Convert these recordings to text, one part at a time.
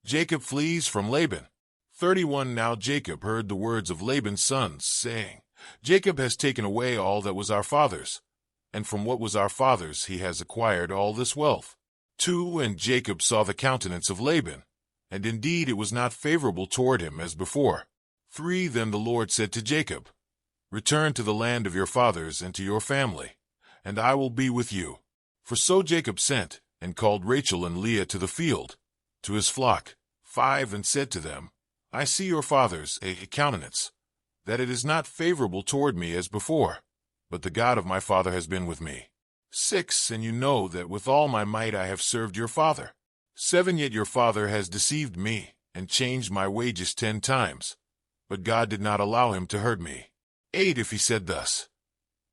Jacob flees from Laban. 31 Now Jacob heard the words of Laban's sons, saying, Jacob has taken away all that was our father's, and from what was our father's he has acquired all this wealth. 2 And Jacob saw the countenance of Laban, and indeed it was not favorable toward him as before. 3 Then the Lord said to Jacob, Return to the land of your fathers and to your family, and I will be with you. For so Jacob sent, and called Rachel and Leah to the field, to his flock. 5 And said to them, I see your father's countenance, that it is not favorable toward me as before, but the God of my father has been with me. 6 And you know that with all my might I have served your father. 7 Yet your father has deceived me, and changed my wages 10 times, but God did not allow him to hurt me. 8 If he said thus,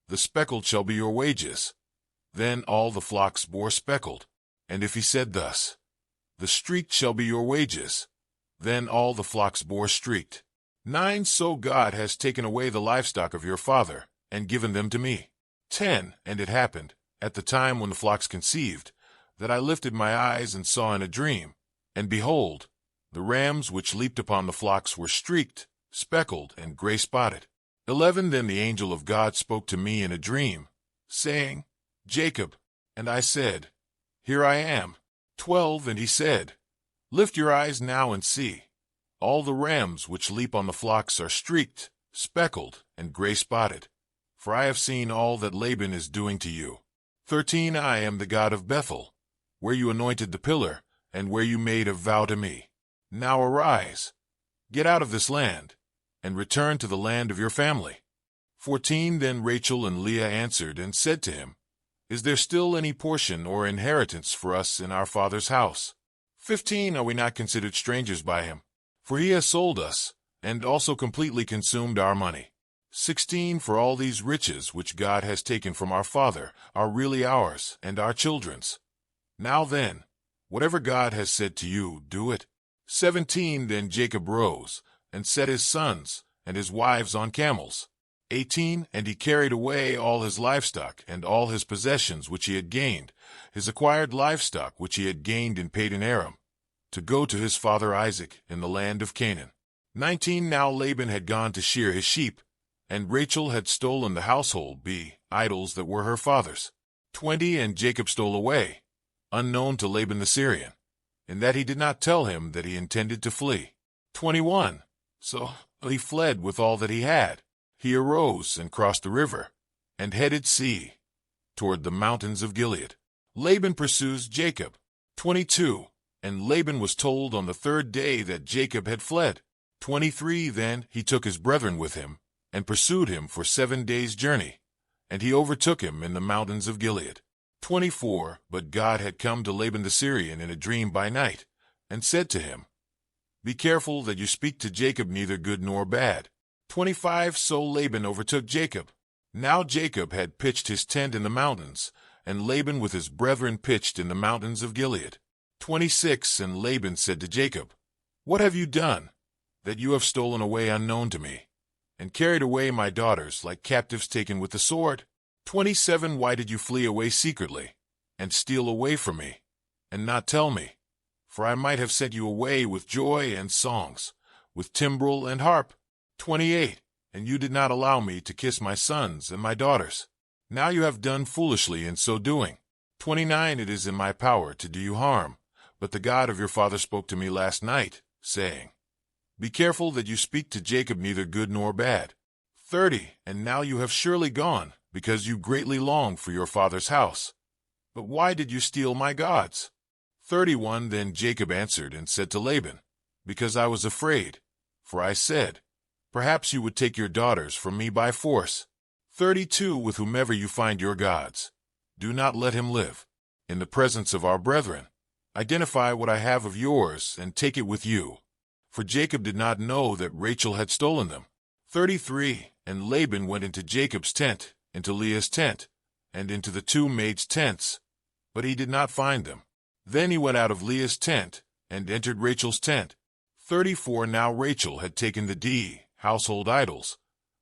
The speckled shall be your wages, then all the flocks bore speckled. And if he said thus, The streaked shall be your wages, then all the flocks bore streaked. 9 So God has taken away the livestock of your father, and given them to me. 10 And it happened, at the time when the flocks conceived, that I lifted my eyes and saw in a dream, and behold, the rams which leaped upon the flocks were streaked, speckled, and gray-spotted. 11 Then the angel of God spoke to me in a dream, saying, Jacob. And I said, Here I am. 12 And he said, Lift your eyes now and see. All the rams which leap on the flocks are streaked, speckled, and gray-spotted. For I have seen all that Laban is doing to you. 13 I am the God of Bethel, where you anointed the pillar, and where you made a vow to me. Now arise, get out of this land, and return to the land of your family. 14 Then Rachel and Leah answered and said to him, Is there still any portion or inheritance for us in our father's house? 15 Are we not considered strangers by him? For he has sold us, and also completely consumed our money. 16 For all these riches which God has taken from our father are really ours and our children's. Now then, whatever God has said to you, do it. 17 Then Jacob rose, and set his sons and his wives on camels. 18 And he carried away all his livestock and all his possessions which he had gained, his acquired livestock which he had gained in Padan Aram, to go to his father Isaac in the land of Canaan. 19 Now Laban had gone to shear his sheep, and Rachel had stolen the household idols that were her father's. 20 And Jacob stole away, unknown to Laban the Syrian, in that he did not tell him that he intended to flee. 21 So he fled with all that he had. He arose and crossed the river, and headed toward the mountains of Gilead. Laban pursues Jacob. 22 And Laban was told on the 3rd day that Jacob had fled. 23 Then he took his brethren with him, and pursued him for 7 days' journey, and he overtook him in the mountains of Gilead. 24 But God had come to Laban the Syrian in a dream by night, and said to him, Be careful that you speak to Jacob neither good nor bad. 25 So Laban overtook Jacob. Now Jacob had pitched his tent in the mountains, and Laban with his brethren pitched in the mountains of Gilead. 26 And Laban said to Jacob, What have you done, that you have stolen away unknown to me, and carried away my daughters like captives taken with the sword? 27 Why did you flee away secretly, and steal away from me, and not tell me? For I might have sent you away with joy and songs, with timbrel and harp. 28 And you did not allow me to kiss my sons and my daughters. Now you have done foolishly in so doing. 29 It is in my power to do you harm, but the God of your father spoke to me last night, saying, Be careful that you speak to Jacob neither good nor bad. 30 And now you have surely gone, because you greatly long for your father's house. But why did you steal my gods? 31 Then Jacob answered and said to Laban, Because I was afraid, for I said, Perhaps you would take your daughters from me by force. 32 With whomever you find your gods, do not let him live. In the presence of our brethren, identify what I have of yours and take it with you. For Jacob did not know that Rachel had stolen them. 33 And Laban went into Jacob's tent, into Leah's tent, and into the 2 maids' tents, but he did not find them. Then he went out of Leah's tent, and entered Rachel's tent. 34 Now Rachel had taken the household idols,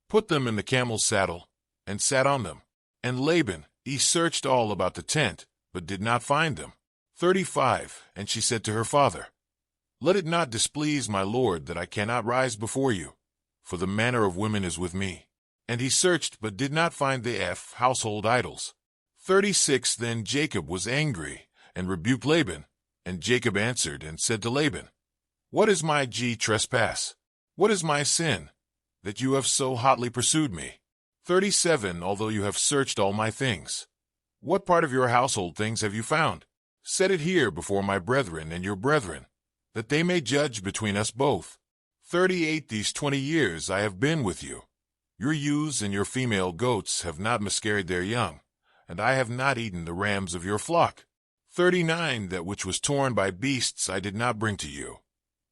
put them in the camel's saddle, and sat on them. And Laban, he searched all about the tent, but did not find them. 35 And she said to her father, Let it not displease my lord that I cannot rise before you, for the manner of women is with me. And he searched but did not find the household idols. 36 Then Jacob was angry, and rebuked Laban. And Jacob answered and said to Laban, What is my trespass? What is my sin, that you have so hotly pursued me? 37 Although you have searched all my things, what part of your household things have you found? Set it here before my brethren and your brethren, that they may judge between us both. 38 These 20 years I have been with you. Your ewes and your female goats have not miscarried their young, and I have not eaten the rams of your flock. 39 That which was torn by beasts I did not bring to you.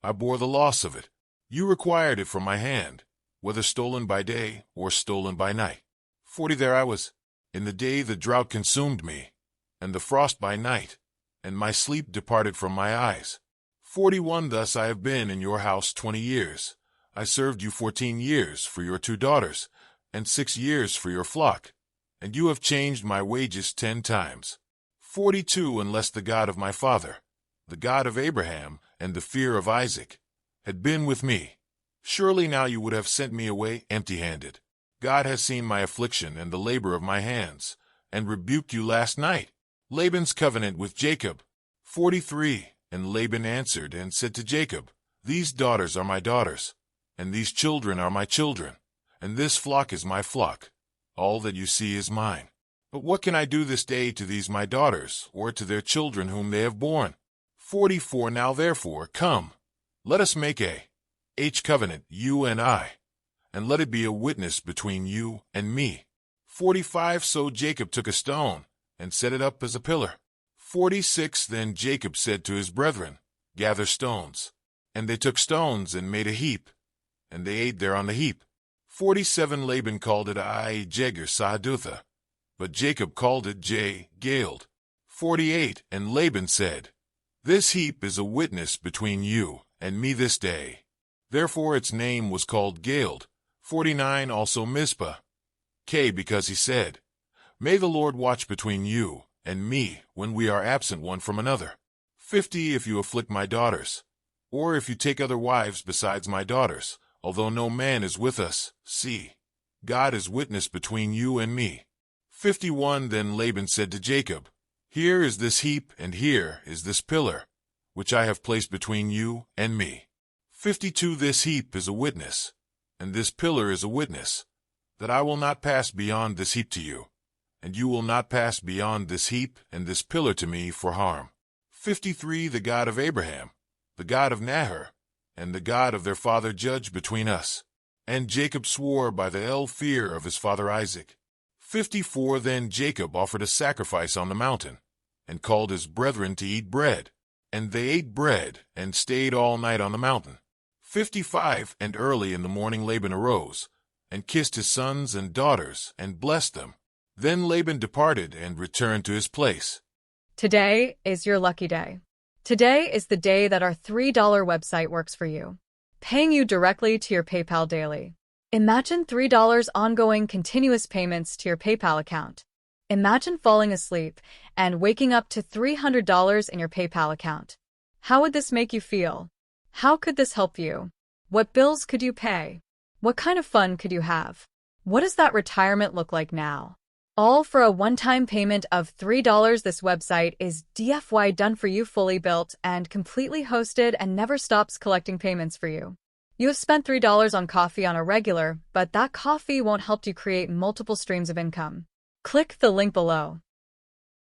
I bore the loss of it. You required it from my hand, whether stolen by day or stolen by night. 40 There I was. In the day the drought consumed me, and the frost by night, and my sleep departed from my eyes. 41 Thus I have been in your house 20 years. I served you 14 years for your 2 daughters, and 6 years for your flock, and you have changed my wages 10 times. 42 Unless the God of my father, the God of Abraham, and the fear of Isaac, had been with me, surely now you would have sent me away empty-handed. God has seen my affliction and the labor of my hands, and rebuked you last night. Laban's covenant with Jacob. 43 And Laban answered and said to Jacob, These daughters are my daughters, and these children are my children, and this flock is my flock. All that you see is mine. But what can I do this day to these my daughters, or to their children whom they have borne? 44 Now therefore, come, let us make a covenant, you and I, and let it be a witness between you and me. 45 So Jacob took a stone, and set it up as a pillar. 46 Then Jacob said to his brethren, Gather stones. And they took stones and made a heap, and they ate there on the heap. 47 Laban called it Jegar-sahadutha, but Jacob called it Galeed. 48 And Laban said, This heap is a witness between you and me this day. Therefore its name was called Galeed. 49 Also Mizpah, because he said, May the Lord watch between you and me when we are absent one from another. 50 If you afflict my daughters, or if you take other wives besides my daughters, although no man is with us, see, God is witness between you and me. 51 Then Laban said to Jacob, Here is this heap, and here is this pillar, which I have placed between you and me. 52 This heap is a witness, and this pillar is a witness, that I will not pass beyond this heap to you, and you will not pass beyond this heap and this pillar to me for harm. 53 The God of Abraham, the God of Nahor, and the God of their father judge between us. And Jacob swore by the fear of his father Isaac. 54 Then Jacob offered a sacrifice on the mountain, and called his brethren to eat bread. And they ate bread, and stayed all night on the mountain. 55 And early in the morning Laban arose, and kissed his sons and daughters, and blessed them. Then Laban departed and returned to his place. Today is your lucky day. Today is the day that our $3 website works for you, paying you directly to your PayPal daily. Imagine $3 ongoing continuous payments to your PayPal account. Imagine falling asleep and waking up to $300 in your PayPal account. How would this make you feel? How could this help you? What bills could you pay? What kind of fun could you have? What does that retirement look like now? All for a one-time payment of $3. This website is DFY done for you, fully built and completely hosted, and never stops collecting payments for you. You have spent $3 on coffee on a regular, but that coffee won't help you create multiple streams of income. Click the link below.